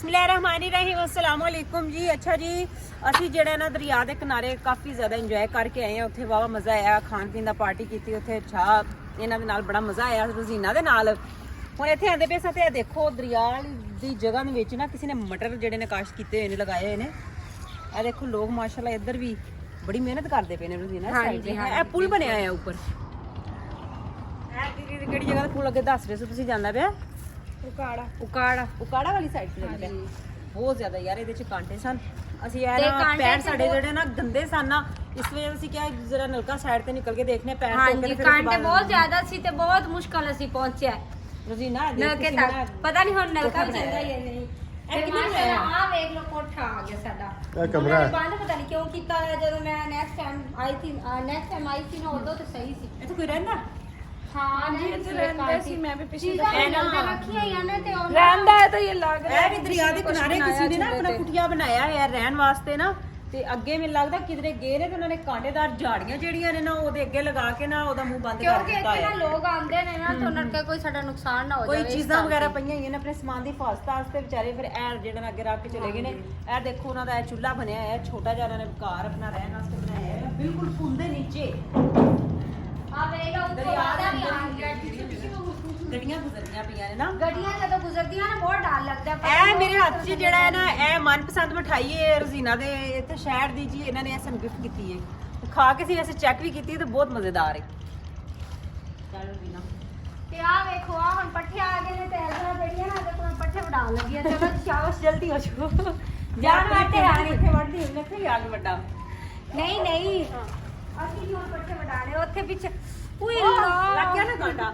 बिस्मिल्लाहिर्रहमानिर्रहीम अस्सलाम वालेकुम जी। अच्छा जी, ਅਸੀਂ ਜਿਹੜਾ ਨਾ ਦਰਿਆ ਦੇ ਕਿਨਾਰੇ ਕਾਫੀ ਜ਼ਿਆਦਾ ਇੰਜੋਏ ਕਰਕੇ ਆਏ ਆ। ਉੱਥੇ ਵਾਵਾ ਮਜ਼ਾ ਆਇਆ, ਖਾਣ ਪੀਣ ਦਾ ਪਾਰਟੀ ਕੀਤੀ ਉੱਥੇ, ਚਾਹ ਇਹਨਾਂ ਦੇ ਨਾਲ ਬੜਾ ਮਜ਼ਾ ਆਇਆ ਰੋਜ਼ੀਨਾ ਦੇ ਨਾਲ। ਹੁਣ ਇੱਥੇ ਆਂਦੇ ਪਏ ਸਾਂ ਤੇ ਇਹ ਦੇਖੋ ਦਰਿਆ ਦੀ ਜਗ੍ਹਾ ਦੇ ਵਿੱਚ ਨਾ ਕਿਸੇ ਨੇ ਮਟਰ ਜਿਹੜੇ ਨੇ ਕਾਸ਼ ਕੀਤੇ ਹੋਏ ਨੇ, ਲਗਾਏ ਹੋਏ ਨੇ। ਇਹ ਦੇਖੋ ਲੋਕ ਮਾਸ਼ਾਅੱਲਾ ਇੱਧਰ ਵੀ ਬੜੀ ਮਿਹਨਤ ਕਰਦੇ ਪਏ ਨੇ ਰੋਜ਼ੀਨਾ ਸਾਈਡ ਤੇ। ਇਹ ਪੁਲ ਬਣਿਆ ਆ ਉੱਪਰ। ਇਹ ਕਿਹੜੀ ਜਗ੍ਹਾ ਦਾ ਪੁਲ ਅੱਗੇ ਦੱਸ ਰਹੇ ਸੀ ਤੁਸੀਂ? ਜਾਂਦਾ ਪਿਆ ਉਕਾੜਾ ਵਾਲੀ ਸਾਈਡ ਤੇ ਜਾਂਦਾ ਪਿਆ। ਬਹੁਤ ਜ਼ਿਆਦਾ ਯਾਰ ਇਹਦੇ ਚ ਕਾਂਟੇ ਸਨ। ਅਸੀਂ ਇਹ ਨਾ ਪੈਰ ਸਾਡੇ ਜਿਹੜੇ ਨਾ ਗੰਦੇ ਸਨ ਨਾ, ਇਸ ਵਜ੍ਹਾ ਅਸੀਂ ਕਿਹਾ ਜਰਾ ਨਲਕਾ ਸਾਈਡ ਤੇ ਨਿਕਲ ਕੇ ਦੇਖਨੇ ਪੈਰ ਧੋ ਕੇ। ਫਿਰ ਕਾਂਟੇ ਬਹੁਤ ਜ਼ਿਆਦਾ ਸੀ ਤੇ ਬਹੁਤ ਮੁਸ਼ਕਲ ਅਸੀਂ ਪਹੁੰਚਿਆ ਰੋਜ਼ੀਨਾ ਨਲਕੇ ਤੱਕ। ਪਤਾ ਨਹੀਂ ਹੁਣ ਨਲਕਾ ਵੀ ਚੱਲਦਾ ਜਾਂ ਨਹੀਂ। ਇਹ ਕਿੰਨਾ ਆ ਵੇਖ ਲੋ ਕੋਠਾ ਆ ਗਿਆ ਸਾਡਾ। ਇਹ ਕਮਰਾ ਹੈ। ਬੰਦ ਪਤਾ ਨਹੀਂ ਕਿਉਂ ਕੀਤਾ ਹੋਇਆ। ਜਦੋਂ ਮੈਂ ਨੈਕਸਟ ਟਾਈਮ ਆਈ ਸੀ ਨਾ ਉਦੋਂ ਤੇ ਸਹੀ ਸੀ। ਇੱਥੇ ਕੋਈ ਰਹਿੰਦਾ? ਹਾਂ ਜੀ ਇੱਥੇ ਰਹਿੰਦੇ ਸੀ। ਮੈਂ ਵੀ ਪਿਛਲੇ ਦਫਾ ਰੱਖੀਆਂ ਹੀ ਨੇ ਤੇ ਉਹ ਰਹਿੰਦਾ ਹੈ ਤਾਂ ਇਹ ਲੱਗ ਰਿਹਾ ਹੈ ਵੀ ਦਰਿਆ ਦੇ ਕਿਨਾਰੇ ਕਿਸੇ ਨੇ ਨਾ ਆਪਣਾ ਕੁਟਿਆ ਬਣਾਇਆ ਹੈ ਰਹਿਣ ਵਾਸਤੇ ਨਾ। ਤੇ ਅੱਗੇ ਮੈਨੂੰ ਲੱਗਦਾ ਕਿਧਰੇ ਗਏ ਨੇ ਤੇ ਉਹਨਾਂ ਨੇ ਕਾਂਟੇਦਾਰ ਝਾੜੀਆਂ ਜਿਹੜੀਆਂ ਨੇ ਨਾ ਉਹਦੇ ਅੱਗੇ ਲਗਾ ਕੇ ਨਾ ਉਹਦਾ ਮੂੰਹ ਬੰਦ ਕਰ ਕਿਉਂਕਿ ਦਿੱਤਾ ਇੱਥੇ ਹੈ। ਨਾ ਲੋਕ ਆਉਂਦੇ ਨੇ ਨਾ ਤੇ ਉਹਨਾਂ ਨੂੰ ਕੋਈ ਸਾਡਾ ਨੁਕਸਾਨ ਨਾ ਹੋ ਜਾਵੇ। ਕੋਈ ਚੀਜ਼ਾਂ ਵਗੈਰਾ ਪਈਆਂ ਹੋਈਆਂ ਨੇ ਆਪਣੇ ਸਮਾਨ ਦੀ ਹਿਫਾਜ਼ਤ ਵਾਸਤੇ ਵਿਚਾਰੇ। ਫਿਰ ਇਹ ਜਿਹੜਾ ਨਾ ਅੱਗੇ ਰੱਖ ਕੇ ਚਲੇ ਗਏ ਨੇ। ਇਹ ਦੇਖੋ ਉਹਨਾਂ ਦਾ ਇਹ ਚੁੱਲ੍ਹਾ ਬਣਿਆ ਹੈ ਛੋਟਾ ਜਿਹਾ, ਉਹਨਾਂ ਨੇ ਘਰ ਆਪਣਾ ਰਹਿਣ ਵਾਸਤੇ ਬਣਾਇਆ ਹੈ ਬਿਲਕੁਲ ਪੁਲ ਦੇ ਨੀਚੇ। ਆ ਵੇਖ ਲਓ ਦਰਿਆ ਦਾ ਵੀ ਆ ਗਿਆ। ਗੱਡੀਆਂ ਗੁਜ਼ਰਦੀਆਂ ਪਈਆਂ ਨੇ ਨਾ। ਗੱਡੀਆਂ ਜਦੋਂ ਗੁਜ਼ਰਦੀਆਂ ਨਾ ਬਹੁਤ ਡਰ ਲੱਗਦਾ। ਇਹ ਮੇਰੇ ਹੱਥ 'ਚ ਜਿਹੜਾ ਹੈ ਨਾ ਇਹ ਮਨਪਸੰਦ ਮਠਾਈ ਹੈ ਰੋਜ਼ੀਨਾ ਦੇ ਇੱਥੇ ਸ਼ਹਿਰ ਦੀ ਜੀ। ਇਹਨਾਂ ਨੇ ਇਹ ਸਾਨੂੰ ਗਿਫਟ ਕੀਤੀ ਹੈ। ਖਾ ਕੇ ਅਸੀਂ ਵੈਸੇ ਚੈੱਕ ਵੀ ਕੀਤੀ ਤੇ ਬਹੁਤ ਮਜ਼ੇਦਾਰ ਹੈ। ਚੱਲ ਰੋਜ਼ੀਨਾ ਤੇ ਆ ਵੇਖੋ ਆ ਹੁਣ ਪੱਠੇ ਆ ਗਏ ਨੇ ਤੇ ਐਸਾ ਜਿਹੜੀਆਂ ਨਾ ਤੇ ਕੋਲ ਪੱਠੇ ਵਡਾਉਣ ਲੱਗੀਆਂ। ਚਲੋ ਸ਼ਾਬਾਸ਼ ਜਲਦੀ ਹੋ ਜਾਓ। ਜਾਨ ਵਾਟੇ ਆ ਰਹੀ ਇੱਥੇ ਵੜਦੀ ਹੁੰਦੀ ਇੱਥੇ ਹੀ ਆਗ ਵੱਡਾ। ਨਹੀਂ ਅਸੀਂ ਕਿਉਂ ਪੱਠੇ ਵਡਾਣੇ ਉੱਥੇ ਪਿੱਛੇ। ਉਈ ਲੱਗ ਗਿਆ ਨਾ ਕਾਂਟਾ।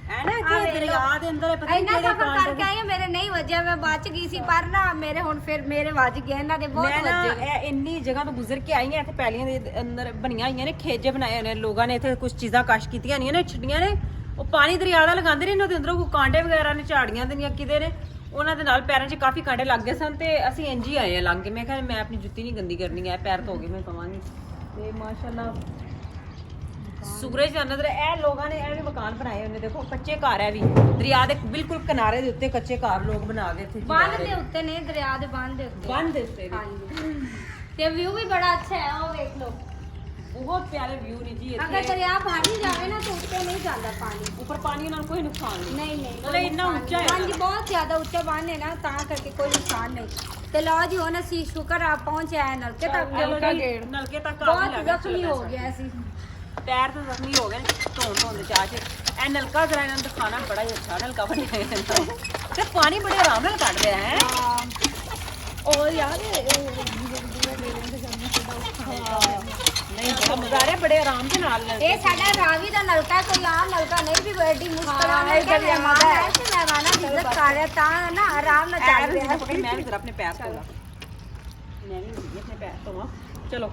ਐ ਨਾ ਕਿ ਦਰਿਆ ਦੇ ਅੰਦਰ ਪਤਾ ਨਹੀਂ ਇੰਨਾ ਕਿਹੜੇ ਸਫਰ ਕਰਕੇ ਆਈ ਹਾਂ, ਮੇਰੇ ਨਹੀਂ ਵੱਜਿਆ। ਮੈਂ ਬਚ ਗਈ ਸੀ ਪਰ ਨਾ ਮੇਰੇ ਹੁਣ ਫਿਰ ਮੇਰੇ ਵੱਜ ਗਏ। ਇਹਨਾਂ ਦੇ ਬਹੁਤ ਮੈਂ ਨਾ ਵੱਜੇ। ਇਹ ਇੰਨੀ ਜਗ੍ਹਾ ਤੋਂ ਗੁਜ਼ਰ ਕੇ ਆਈ ਹਾਂ। ਇੱਥੇ ਪੈਲੀਆਂ ਦੇ ਅੰਦਰ ਬਣੀਆਂ ਹੋਈਆਂ ਨੇ, ਖੇਜੇ ਬਣਾਏ ਹੋਏ ਨੇ ਲੋਕਾਂ ਨੇ। ਇੱਥੇ ਕੁਝ ਚੀਜ਼ਾਂ ਕਸ਼ ਕੀਤੀਆਂ ਨਹੀਂ ਨੇ, ਛੱਡੀਆਂ ਨੇ। ਉਹ ਪਾਣੀ ਦਰਿਆ ਦਾ ਲਗਾਉਂਦੇ ਨੇ ਇਹਨਾਂ ਦੇ ਅੰਦਰੋਂ। ਕੋਈ ਕਾਂਟੇ ਵਗੈਰਾ ਨੇ, ਝਾੜੀਆਂ ਦੇ ਕਿਤੇ ਨੇ, ਉਹਨਾਂ ਦੇ ਨਾਲ ਪੈਰਾਂ 'ਚ ਕਾਫੀ ਕਾਂਟੇ ਲੱਗ ਗਏ ਸਨ। ਤੇ ਅਸੀਂ ਇੰਝ ਹੀ ਆਏ ਆ ਲੰਘ ਕੇ। ਮੈਂ ਕਿਹਾ ਮੈਂ ਆਪਣੀ ਜੁੱਤੀ ਨਹੀਂ ਗੰਦੀ ਕਰਨੀ ਹੈ, ਪੈਰ ਧੋ ਕੇ ਮੈਂ ਕਵਾਂਗੀ। ਤੇ ਮਾਸ਼ਾਅੱਲਾ ਸੂਰਜ ਦਾ ਨਜ਼ਰ। ਇਹ ਲੋਕਾਂ ਨੇ ਇਹ ਵੀ ਮਕਾਨ ਬਣਾਏ ਹੋਏ ਨੇ। ਦੇਖੋ ਕੱਚੇ ਘਰ ਹੈ ਵੀ ਦਰਿਆ ਦੇ ਬਿਲਕੁਲ ਕਿਨਾਰੇ ਦੇ ਉੱਤੇ। ਕੱਚੇ ਘਰ ਲੋਕ ਬਣਾ ਕੇ ਇੱਥੇ ਬੰਨ ਦੇ ਉੱਤੇ ਨੇ, ਦਰਿਆ ਦੇ ਬੰਨ ਦੇ ਉੱਤੇ। ਬੰਨ ਦੇ ਉੱਤੇ ਵੀ। ਹਾਂਜੀ ਤੇ ਵਿਊ ਵੀ ਬੜਾ ਅੱਛਾ ਹੈ। ਉਹ ਵੇਖ ਲਓ ਬਹੁਤ ਪਿਆਰੇ ਵਿਊ ਨੇ ਜੀ ਅਗਰ ਇੱਥੇ। ਦਰਿਆ ਪਾਣੀ ਜਾਵੇ ਨਾ ਤਾਂ ਉੱਤੇ ਨਹੀਂ ਜਾਂਦਾ ਪਾਣੀ। ਉੱਪਰ ਪਾਣੀ ਨਾਲ ਕੋਈ ਨੁਕਸਾਨ ਨਹੀਂ। ਨਹੀਂ ਮਤਲਬ ਇੰਨਾ ਉੱਚਾ ਹੈ। ਹਾਂਜੀ ਬਹੁਤ ਜ਼ਿਆਦਾ ਉੱਚਾ ਬੰਨ ਹੈ ਨਾ, ਤਾਂ ਕਰਕੇ ਕੋਈ ਨੁਕਸਾਨ ਨਹੀਂ। ਤੇ ਲਓ ਜੀ ਹੁਣ ਅਸੀਂ ਸ਼ੁਕਰ ਆ ਪਹੁੰਚੇ ਆ ਨਲਕੇ ਤੱਕ। ਨਲਕੇ ਤੱਕ ਕਾਫੀ ਬਹੁਤ ਲੱਗਾ ਜ਼ਖਮੀ ਹੋ ਗਿਆ ਸੀ। ਪੈਰ ਤਾਂ ਜ਼ਖਮੀ ਹੋ ਗਏ ਨੇ ਧੋਣ ਦੇ ਚਾਹ 'ਚ। ਇਹ ਨਲਕਾ ਜ਼ਰਾ ਇਹਨਾਂ ਨੂੰ ਦਿਖਾਣਾ ਬੜਾ ਹੀ ਅੱਛਾ ਨਲਕਾ ਬਣਿਆ ਹੈ ਤੇ ਪਾਣੀ ਬੜੇ ਆਰਾਮ ਨਾਲ ਕੱਢ ਰਿਹਾ ਹੈ। ਔਰ ਯਾਰ ਨਹੀਂ ਬੜਾ ਮਜ਼ਾ ਆ ਰਿਹਾ, ਬੜੇ ਆਰਾਮ ਦੇ ਨਾਲ। ਇਹ ਸਾਡਾ ਰਾਵੀ ਦਾ ਨਲਕਾ, ਕੋਈ ਆਮ ਨਲਕਾ ਨਹੀਂ ਵੀ ਬੜੀ ਮੁਸ਼ਕਲ ਨਾਲ ਇਹ ਦਰਿਆ ਮਾਦਾ ਹੈ। ਮਹਿਮਾਨਾਂ ਦੀ ਇੱਜ਼ਤ ਕਰ ਰਿਹਾ ਤਾਂ ਨਾ ਆਰਾਮ ਨਾਲ ਚੱਲ ਰਿਹਾ। ਮੈਂ ਵੀ ਜ਼ਰਾ ਆਪਣੇ ਪੈਰ ਧੋਲਾ। ਮੈਂ ਵੀ ਆਪਣੇ ਪੈਰ ਧੋਵਾਂ। ਚਲੋ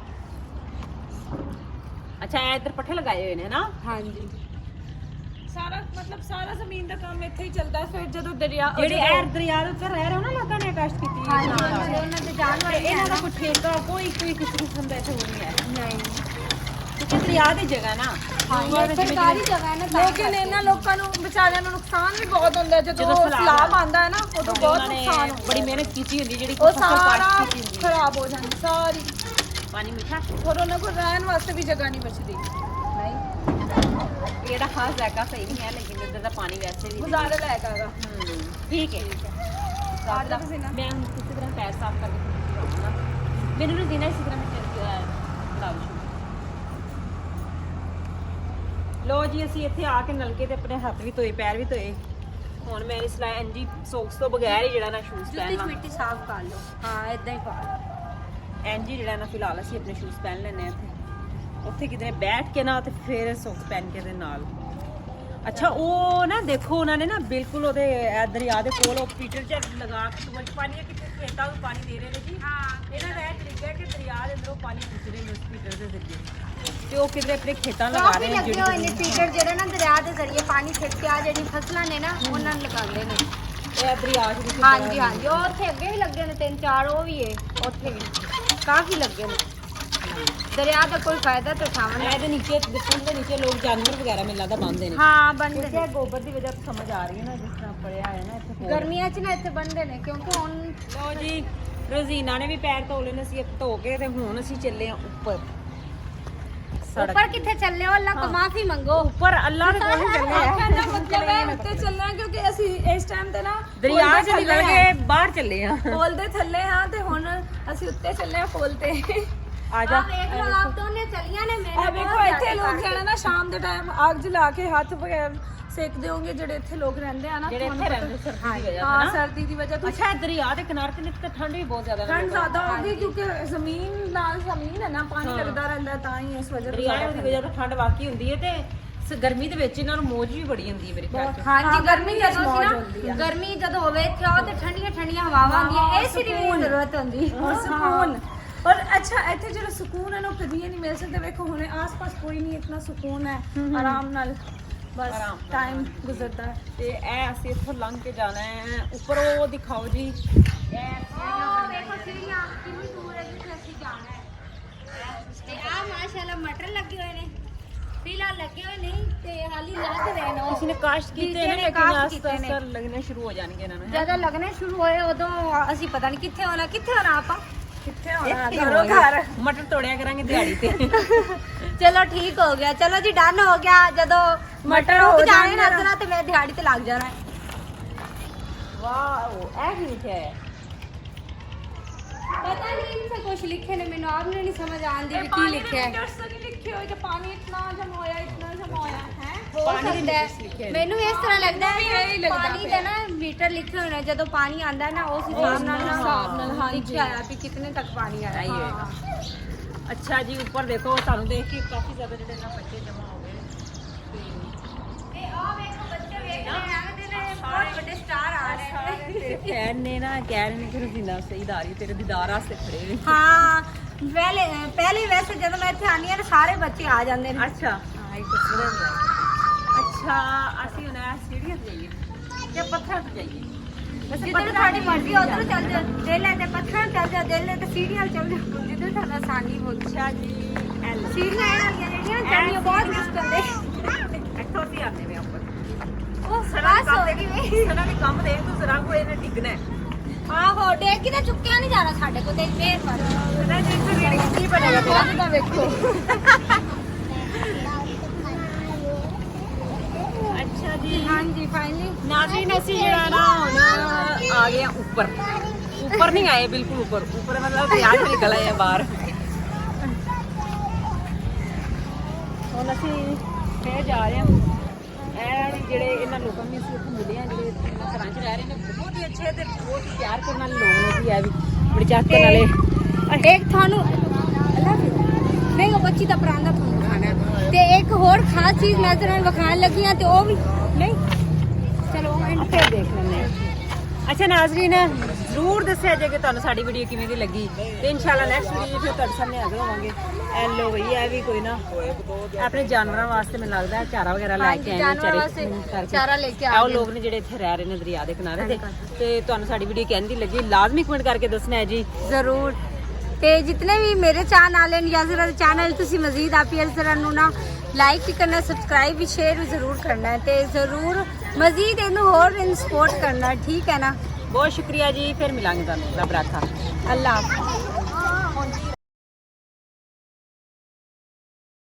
ਅੱਛਾ ਇਹ ਇੱਧਰ ਪੱਠੇ ਲਗਾਏ ਹੋਏ ਨੇ ਨਾ। ਹਾਂਜੀ ਸਾਰਾ ਮਤਲਬ ਸਾਰਾ ਜ਼ਮੀਨ ਦਾ ਕੰਮ ਇੱਥੇ ਹੀ ਚੱਲਦਾ। ਫਿਰ ਜਦੋਂ ਦਰਿਆ ਜਿਹੜੇ ਇਹ ਦਰਿਆ ਦੇ ਉੱਤੇ ਰਹਿ ਰਹੇ ਹੋ ਨਾ ਲੋਕਾਂ ਨੇ ਕਾਸ਼ਤ ਕੀਤੀ ਹੈ ਉਹਨਾਂ ਦੇ ਜਾਨ ਤੇ ਵਾਲੇ ਇਹਨਾਂ ਦਾ ਕੋਈ ਠੇਕਾ ਕੋਈ ਕਿਸੇ ਕਿਸਮ ਦਾ ਇੱਥੇ ਹੋ ਨਹੀਂ ਹੈ ਨਹੀਂ। ਕਿਉਂਕਿ ਦਰਿਆ ਦੀ ਜਗ੍ਹਾ ਨਾ। ਇਹ ਸਰਕਾਰੀ ਜਗ੍ਹਾ ਹੈ ਨਾ ਤਾਂ ਲੇਕਿਨ ਇਹਨਾਂ ਲੋਕਾਂ ਨੂੰ ਵਿਚਾਰਿਆਂ ਨੂੰ ਨੁਕਸਾਨ ਵੀ ਬਹੁਤ ਹੁੰਦਾ। ਜਦੋਂ ਸਲਾਬ ਆਉਂਦਾ ਹੈ ਨਾ ਉਦੋਂ ਬਹੁਤ ਨੁਕਸਾਨ ਹੁੰਦਾ। ਬੜੀ ਮਿਹਨਤ ਕੀਤੀ ਹੁੰਦੀ ਜਿਹੜੀ ਉਹ ਫਸਲ ਸਾਰਾ ਕਾਸ਼ਤ ਕੀਤੀ ਹੁੰਦੀ। ਖਰਾਬ ਹੋ ਜਾਂਦੀ ਸਾਰੀ। ਪਾਣੀ ਮਿੱਠਾ ਔਰ ਉਹਨਾਂ ਕੋਲ ਰਹਿਣ ਵਾਸਤੇ ਵੀ ਜਗ੍ਹਾ ਨਹੀਂ ਬਚਦੀ। ਨਹੀਂ ਇਹਦਾ ਖਾਸ ਜ਼ਾਇਕਾ ਸਹੀ ਨਹੀਂ ਹੈ, ਲੇਕਿਨ ਇੱਧਰ ਦਾ ਪਾਣੀ ਵੈਸੇ ਵੀ ਗੁਜ਼ਾਰਾ ਲਾਇਕ ਹੈਗਾ। ਠੀਕ ਹੈ। ਮੈਂ ਹੁਣ ਕਿਸੇ ਤਰ੍ਹਾਂ ਪੈਰ ਸਾਫ਼ ਕਰਕੇ ਮੈਨੂੰ ਨੂੰ ਦੇਣਾ ਇਸੇ ਤਰ੍ਹਾਂ ਮੈਂ ਬਣਾ ਲੋ ਜੀ। ਅਸੀਂ ਇੱਥੇ ਆ ਕੇ ਨਲਕੇ ਤੇ ਆਪਣੇ ਹੱਥ ਵੀ ਧੋਏ, ਪੈਰ ਵੀ ਧੋਏ। ਹੁਣ ਮੈਂ ਇਸ ਲਈ ਐਨਜੀ ਸੌਕਸ ਤੋਂ ਬਗੈਰ ਹੀ ਜਿਹੜਾ ਨਾ ਸ਼ੂਜ਼ ਜੁੱਤੀ ਪਹਿਨਣਾ। ਮਿੱਟੀ ਸਾਫ਼ ਕਰ ਲਓ। ਹਾਂ ਇਦਾਂ ਹੀ ਪਾ ਐਨਜੀ ਜਿਹੜਾ ਨਾ ਫਿਲਹਾਲ ਅਸੀਂ ਆਪਣੇ ਸ਼ੂਜ਼ ਪਹਿਨ ਲੈਣੇ ਆ ਇੱਥੇ। ਉੱਥੇ ਕਿਤੇ ਬੈਠ ਕੇ ਨਾ ਤੇ ਫਿਰ ਸੌਕਸ ਪਹਿਨ ਕੇ ਦੇ ਨਾਲ। ਅੱਛਾ ਉਹ ਨਾ ਦੇਖੋ ਉਹਨਾਂ ਨੇ ਨਾ ਬਿਲਕੁਲ ਉਹਦੇ ਦਰਿਆ ਦੇ ਕੋਲ ਉਹ ਪੀਟਰ ਚ ਲਗਾ ਕੇ ਟੂਲ ਪਾਣੀ ਹੈ ਕਿਤੇ ਖੇਤਾਂ ਨੂੰ ਪਾਣੀ ਦੇ ਰਹੇ ਨੇ ਜੀ। ਇਹਨਾਂ ਦਾ ਇਹ ਤਰੀਕਾ ਹੈ ਕਿ ਦਰਿਆ ਦੇ ਅੰਦਰੋਂ ਪਾਣੀ ਖਿੱਚ ਰਹੇ ਨੇ ਉਸ ਪੀਟਰ ਦੇ ਜ਼ਰੀਏ ਤੇ ਉਹ ਕਿਤੇ ਆਪਣੇ ਖੇਤਾਂ ਲਗਾ ਰਹੇ ਨੇ। ਲੱਗੇ ਹੋਏ ਨੇ ਪੀਟਰ ਜਿਹੜੇ ਨਾ ਦਰਿਆ ਦੇ ਜ਼ਰੀਏ ਪਾਣੀ ਖਿੱਚ ਕੇ ਆ ਜਿਹੜੀ ਫਸਲਾਂ ਨੇ ਨਾ ਉਹਨਾਂ ਨੂੰ ਲਗਾਉਂਦੇ ਨੇ। ਇਹ ਦਰਿਆ ਚ ਹਾਂਜੀ ਉਹ ਉੱਥੇ ਅੱਗੇ ਵੀ ਲੱਗੇ ਨੇ 3-4 ਉਹ ਵੀ ਏ ਉੱਥੇ ਵੀ ਕਾਫੀ ਲੱਗੇ ਨੇ। ਦਰਿਆ ਦਾ ਕੋਈ ਫਾਇਦਾ ਤਾਂ ਉਠਾਵਣ ਇਹਦੇ ਨੀਚੇ ਪੁਲ ਦੇ ਨੀਚੇ ਲੋਕ ਜਾਨਵਰ ਵਗੈਰਾ ਮੈਨੂੰ ਲੱਗਦਾ ਬੰਨਦੇ ਨੇ। ਹਾਂ ਬੰਦੇ ਨੇ। ਗੋਬਰ ਦੀ ਵਜ੍ਹਾ ਤੋਂ ਸਮਝ ਆ ਰਹੀ ਹੈ ਨਾ, ਜਿਸ ਤਰ੍ਹਾਂ ਪੜਿਆ ਹੈ ਨਾ ਇੱਥੇ। ਗਰਮੀਆਂ 'ਚ ਨਾ ਇੱਥੇ ਬੰਦੇ ਨੇ ਕਿਉਂਕਿ ਹੁਣ ਲੋ ਜੀ ਰੋਜ਼ੀਨਾ ਨੇ ਵੀ ਪੈਰ ਧੋ ਲਏ ਨੇ, ਅਸੀਂ ਧੋ ਕੇ ਤੇ ਹੁਣ ਅਸੀਂ ਚੱਲੇ ਆ ਉੱਪਰ ਉੱਪਰ ਕਿੱਥੇ ਚੱਲੇ ਹੋ? ਅੱਲਾ ਕੋ ਮਾਫੀ ਮੰਗੋ। ਉੱਪਰ ਅੱਲਾ ਦੇ ਕੋਲ ਹੀ ਚੱਲੇ ਆ। ਕਹਿੰਦਾ ਮਤਲਬ ਹੈ ਉੱਤੇ ਚੱਲਣਾ ਕਿਉਂਕਿ ਅਸੀਂ ਇਸ ਟਾਈਮ ਤੇ ਨਾ ਦਰਿਆ ਪੁਲ ਦੇ ਚ ਨਿਕਲ ਥੱਲੇ ਕੇ ਬਾਹਰ ਚੱਲੇ ਆ। ਪੁਲ ਦੇ ਥੱਲੇ ਹਾਂ ਤੇ ਹੁਣ ਅਸੀਂ ਉੱਤੇ ਚੱਲੇ ਆ ਪੁਲ ਤੇ। ਆ ਜਾ। ਵੇਖ ਲਓ ਆਪ ਦੋਨੇ ਚੱਲੀਆਂ ਨੇ ਮੇਰੇ ਆ ਵੇਖੋ ਇੱਥੇ ਲੋਕ ਜਾਣਾ ਨਾ ਸ਼ਾਮ ਦੇ ਟਾਈਮ ਅੱਗ ਜਲਾ ਕੇ ਹੱਥ ਵਗੈਰਾ ਸੇਕਦੇ ਹੋਣਗੇ ਜਿਹੜੇ ਇੱਥੇ ਲੋਕ ਰਹਿੰਦੇ ਆ ਨਾ। ਜਿਹੜੇ ਇੱਥੇ ਰਹਿੰਦੇ ਸਰਦੀ ਦੀ ਵਜ੍ਹਾ ਹਾਂ ਤੋਂ। ਸਰਦੀ ਦੀ ਵਜ੍ਹਾ ਤੋਂ। ਅੱਛਾ ਦਰਿਆ ਦੇ ਕਿਨਾਰੇ ਤੇ ਨਿਕਲ ਠੰਡ ਵੀ ਬਹੁਤ ਜ਼ਿਆਦਾ ਠੰਡ ਜ਼ਿਆਦਾ ਹੋਗੀ ਕਿਉਂਕਿ ਜ਼ਮੀਨ ਨਾਲ ਜ਼ਮੀਨ ਹੈ ਨਾ, ਪਾਣੀ ਲੱਗਦਾ ਰਹਿੰਦਾ ਤਾਂ ਹੀ ਇਸ ਵਜ੍ਹਾ ਤੋਂ ਦਰਿਆ ਦੀ ਵਜ੍ਹਾ ਤੋਂ ਠੰਡ ਵਾਕੀ ਹੁੰਦੀ ਹੈ ਤੇ ਗਰਮੀ ਦੇ ਵਿੱਚ ਇਹਨਾਂ ਨੂੰ ਮੌਜ ਵੀ ਬੜੀ ਹੁੰਦੀ ਹੈ ਮੇਰੇ ਖਿਆਲ ਚ। ਹਾਂਜੀ ਗਰਮੀ ਜਦੋਂ ਜਦੋਂ ਮੌਜ ਸੀ ਹੁੰਦੀ ਨਾ ਆ। ਗਰਮੀ ਜਦੋਂ ਹੋਵੇ ਇੱਥੇ ਆਓ ਤੇ ਠੰਡੀਆਂ ਠੰਡੀਆਂ ਹਵਾਵਾਂ ਆਉਂਦੀਆਂ, ਏਸੀ ਦੀ ਵੀ ਨਹੀਂ ਜ਼ਰੂਰਤ ਹੁੰਦੀ। और सुकून। और अच्छा ਇੱਥੇ ਜਿਹੜਾ ਸਕੂਨ ਹੈ ਨਾ ਕਦੀ ਨਹੀਂ ਮਿਲ ਸਕਦਾ। ਵੇਖੋ ਹੁਣੇ ਆਸ-ਪਾਸ ਕੋਈ ਨਹੀਂ, ਇਤਨਾ ਸਕੂਨ ਹੈ ਆਰਾਮ ਨਾਲ ਬਸ ਆਰਾਮ। ਟਾਈਮ ਗੁਜ਼ਰਦਾ ਹੈ। ਤੇ ਇਹ ਅਸੀਂ ਇੱਥੋਂ ਲੰਘ ਕੇ ਜਾਣਾ ਹੈ ਉੱਪਰ। ਉਹ ਦਿਖਾਓ ਜੀ ਉਹ ਵੇਖੋ ਸੀੜੀਆਂ ਕਿੰਨੀ ਦੂਰ ਹੈ ਜਿੱਥੇ ਅਸੀਂ ਜਾਣਾ ਹੈ। ਤੇ ਆ ਮਾਸ਼ਾਅੱਲਾ ਮਟਰ ਲੱਗੇ ਹੋਏ ਨੇ, ਫਿਲਹਾਲ ਲੱਗੇ ਹੋਏ ਨਹੀਂ ਤੇ ਹਾਲੀ ਲੱਗ ਰਹੇ ਨੇ। ਕਿਸੇ ਨੇ ਕਾਸ਼ਤ ਕੀਤੇ ਨੇ ਨੇ ਲੇਕਿਨ ਕਾਸ਼ਤ ਆਸਤਾ ਕੀਤੇ ਨੇ। ਆਸਤਾ ਲੱਗਣੇ ਸ਼ੁਰੂ ਹੋ ਜਾਣਗੇ ਇਹਨਾਂ ਨੂੰ। ਜਦੋਂ ਲੱਗਣੇ ਸ਼ੁਰੂ ਹੋਏ ਉਦੋਂ ਅਸੀਂ ਪਤਾ ਨਹੀਂ ਕਿੱਥੇ ਹੋਣਾ ਆਪਾਂ। ਕਿੱਥੇ ਹੋਣਾ ਇੱਥੇ ਘਰੋਂ ਹੋਵਾਂਗੇ। ਘਰ। ਮਟਰ ਤੋੜਿਆ ਕਰਾਂਗੇ ਦਿਹਾੜੀ ਤੇ। ਚਲੋ ਠੀਕ ਹੋ ਗਿਆ, ਚਲੋ ਜੀ ਡਨ ਹੋ ਗਿਆ। ਜਦੋਂ ਮਟਰ ਹੋ ਉੱਗ ਜਾਣੇ ਜਾਣਗੇ ਨਜ਼ਰਾਂ ਤੇ ਮੈਂ ਦਿਹਾੜੀ ਤੇ ਲੱਗ ਜਾਣਾ ਹੈ। ਵਾਓ ਇਹ ਕੀ ਲਿਖਿਆ ਹੈ? ਪਤਾ ਨਹੀਂ ਇਨਸੇ ਕੁਝ ਲਿਖੇ ਨੇ, ਮੈਨੂੰ ਆਪ ਨਹੀਂ ਸਮਝ ਆਉਂਦੀ ਵੀ ਕੀ ਪਾਣੀ ਲਿਖਿਆ ਹੈ। मीटर्स तो नहीं लिखे हुए कि पानी इतना जमा होया इतना जमा होया है। ਹੋ ਪਾਣੀ ਦੇ ਸਕਦਾ meters ਲਿਖੇ ਹੈ। ਨੇ। ਮੈਨੂੰ ਇਸ ਤਰ੍ਹਾਂ ਲੱਗਦਾ ਮੈਨੂੰ ਵੀ ਇਹੀ ਹੈ ਲੱਗਦਾ ਪਾਣੀ ਦਾ ਨਾ ਮੀਟਰ ਲਿਖੇ ਹੋਏ ਨੇ, ਜਦੋਂ ਪਾਣੀ ਆਂਦਾ ਹੈ ਨਾ ਉਸ ਹਿਸਾਬ ਨਾਲ ਹਾਂਜੀ। ਲਿਖਿਆ ਆਇਆ ਵੀ ਕਿਤਨੇ ਤੱਕ ਪਾਣੀ ਆਇਆ। ਆਈ ਹੋਏਗਾ। ਅੱਛਾ ਜੀ ਉੱਪਰ ਦੇਖੋ, ਤੁਹਾਨੂੰ ਦੇਖ ਕੇ ਕਾਫੀ ਜ਼ਿਆਦਾ ਜਿਹੜੇ ਨਾ ਬੱਚੇ ਜਮਾ ਹੋ ਗਏ ਇਹ ਆ ਵੇਖੋ ਬੱਚੇ ਵੇਖ ਰਹੇ ਆਂਦੇ ਨੇ ਬਹੁਤ ਵੱਡੇ ਸਟਾਰ ਆ ਰਹੇ ਨੇ। ਤੇਰੇ ਫੈਨ ਨੇ ਨਾ ਕਹਿ ਰਹੇ ਨੇ ਕਿ ਰੋਜ਼ੀਨਾ ਸਈਦਾਰੀ ਤੇਰੇ ਦੀਦਾਰ ਵਾਸਤੇ ਖੜੇ ਨੇ। ਹਾਂ ਪਹਿਲੇ ਵੈਸੇ ਜਦੋਂ ਮੈਂ ਇੱਥੇ ਆਨੀ ਆ ਨਾ ਸਾਰੇ ਬੱਚੇ ਆ ਜਾਂਦੇ ਨੇ। ਅੱਛਾ ਹਾਂ ਇੱਕ ਅੱਛਾ ਅਸੀਂ ਹੁਣ ਇਹ ਸੀੜੀਆਂ ਤੇ ਜਾਈਏ ਜਾਂ ਪੱਥਰਾਂ ਤੇ ਜਾਈਏ? ਵੈਸੇ ਜਿੱਧਰ ਤੁਹਾਡੀ ਮਰਜ਼ੀ ਉਧਰ ਚੱਲ ਜਾ, ਦਿਲ ਹੈ ਤੇ ਪੱਥਰਾਂ ਚੱਲ ਜਾ, ਦਿਲ ਹੈ ਤੇ ਸੀੜੀਆਂ ਚੱਲ ਜਾ, ਜਿੱਧਰ ਤੁਹਾਨੂੰ ਆਸਾਨੀ ਹੋ। ਅੱਛਾ ਜੀ ਐਲ ਸੀੜੀਆਂ ਇਹ ਵਾਲੀਆਂ ਜਿਹੜੀਆਂ ਚੜ੍ਹਨੀਆਂ ਬਹੁਤ ਮੁਸ਼ਕਲ ਨੇ। ਇੱਥੋਂ ਅਸੀਂ ਆਉਂਦੇ ਵੇ ਉੱਪਰ। ਉਹ ਸਰਾਸ ਹੋ ਗਈ ਵੇ। ਸਨਾ ਵੀ ਕੰਮ ਦੇਖ ਤੂੰ ਜ਼ਰਾ ਕੋਈ ਇਹਨੇ ਡਿੱਗਣਾ ਹੈ। ਆਹੋ ਡੇਕ ਕਿਤੇ ਚੁੱਕਿਆ ਨਹੀਂ ਜਾਣਾ ਸਾਡੇ ਕੋਲ ਤੇ ਫੇਰ ਪਰ ਸਨਾ ਜੀ ਇੱਥੇ ਰੀਡਿੰਗ ਕੀ ਬਣੇਗਾ ਤੇਰਾ? ਅੱਜ ਦਾ ਵੇਖੋ। ਅੱਛਾ ਜੀ ਹਾਂਜੀ ਫਾਈਨਲੀ ਨਾਜ਼ਰੀਨ ਅਸੀਂ ਜਿਹੜਾ ਨਾ ਹੁਣ ਆ ਗਏ ਆ ਉੱਪਰ। ਉੱਪਰ ਨਹੀਂ ਆਏ ਬਿਲਕੁਲ ਉੱਪਰ। ਉੱਪਰ ਮਤਲਬ ਪਿਆਜ ਨਿਕਲ ਆਏ ਆ ਬਾਹਰ। ਹੁਣ ਅਸੀਂ ਫੇਰ ਜਾ ਰਹੇ ਹਾਂ। ਇਹ ਜਿਹੜੇ ਇਹਨਾਂ ਲੋਕਾਂ ਨੂੰ ਅਸੀਂ ਉੱਥੇ ਮਿਲੇ ਆ ਜਿਹੜੇ ਇਹਨਾਂ ਘਰਾਂ 'ਚ ਰਹਿ ਰਹੇ ਨੇ, ਬਹੁਤ ਹੀ ਅੱਛੇ ਤੇ ਬਹੁਤ ਹੀ ਪਿਆਰ ਕਰਨ ਵਾਲੇ ਲੋਕ ਨੇ ਜੀ। ਇਹ ਵੀ ਬੜੇ ਚਾਹਤੇ ਵਾਲੇ। ਇੱਕ ਤੁਹਾਨੂੰ ਨਹੀਂ ਉਹ ਬੱਚੀ ਦਾ ਪਰਾਂਦਾ ਤੁਹਾਨੂੰ ਖਾਣਾ ਤੇ ਇੱਕ ਹੋਰ ਖਾਸ ਚੀਜ਼ ਨਜ਼ਰ ਆਉਣ ਵਿਖਾਣ ਲੱਗੀਆਂ ਤੇ ਉਹ ਵੀ ਨਹੀਂ ਚਲੋ ਐਂਡ ਫਿਰ ਦੇਖ ਲੈਂਦੇ ਹਾਂ। ਅੱਛਾ ਨਾਜ਼ਰੀਨ ਜ਼ਰੂਰ ਦੱਸਿਆ ਜੇ ਕਿ ਤੁਹਾਨੂੰ ਸਾਡੀ ਵੀਡੀਓ ਕਿਵੇਂ ਦੀ ਲੱਗੀ ਤੇ ਇਨਸ਼ਾਅੱਲਾ ਨੈਕਸਟ ਵੀਡੀਓ ਫਿਰ ਤੁਹਾਡੇ ਸਾਹਮਣੇ ਹਾਜ਼ਰ ਹੋਵਾਂਗੇ। ਐ ਲੋ ਬਈ ਇਹ ਵੀ ਕੋਈ ਨਾ ਆਪਣੇ ਜਾਨਵਰਾਂ ਵਾਸਤੇ ਮੈਨੂੰ ਲੱਗਦਾ ਹੈ ਚਾਰਾ ਵਗੈਰਾ ਲੈ ਕੇ ਆਏ ਨੇ ਜਾਨਵਰਾਂ ਵਾਸਤੇ ਚਾਰਾ ਲੈ ਕੇ ਆ ਆਓ ਲੋਕ ਨੇ ਜਿਹੜੇ ਇੱਥੇ ਰਹਿ ਰਹੇ ਨੇ ਦਰਿਆ ਦੇ ਕਿਨਾਰੇ ਤੇ ਤੁਹਾਨੂੰ ਸਾਡੀ ਵੀਡੀਓ ਕਹਿੰਦੀ ਲੱਗੀ ਲਾਜ਼ਮੀ ਕਮੈਂਟ ਕਰਕੇ ਦੱਸਣਾ ਹੈ ਜੀ ਜ਼ਰੂਰ। ਤੇ ਜਿਤਨੇ ਵੀ ਮੇਰੇ ਚਾਹਨ ਵਾਲੇ ਨੇ ਜਾਂ ਜ਼ਰਾ ਚੈਨਲ ਤੁਸੀਂ ਮਜ਼ੀਦ ਆਪੀ ਜ਼ਰਾ ਨੂੰ ਨਾ ਲਾਈਕ ਵੀ ਕਰਨਾ, ਸਬਸਕ੍ਰਾਈਬ ਵੀ ਸ਼ੇਅਰ ਵੀ ਜ਼ਰੂਰ ਕਰਨਾ ਹੈ ਤੇ ਜ਼ਰੂਰ ਮਜ਼ੀਦ ਇਹਨੂੰ ਹੋਰ ਸਪੋਰਟ ਕਰਨਾ, ਠੀਕ ਹੈ ਨਾ। ਬਹੁਤ ਸ਼ੁਕਰੀਆ ਜੀ। ਫਿਰ ਮਿਲਾਂਗੇ ਤੁਹਾਨੂੰ ਰੱਬ ਰਾਖਾ। ਅੱਲਾਹ ਹਾਫਿਜ਼।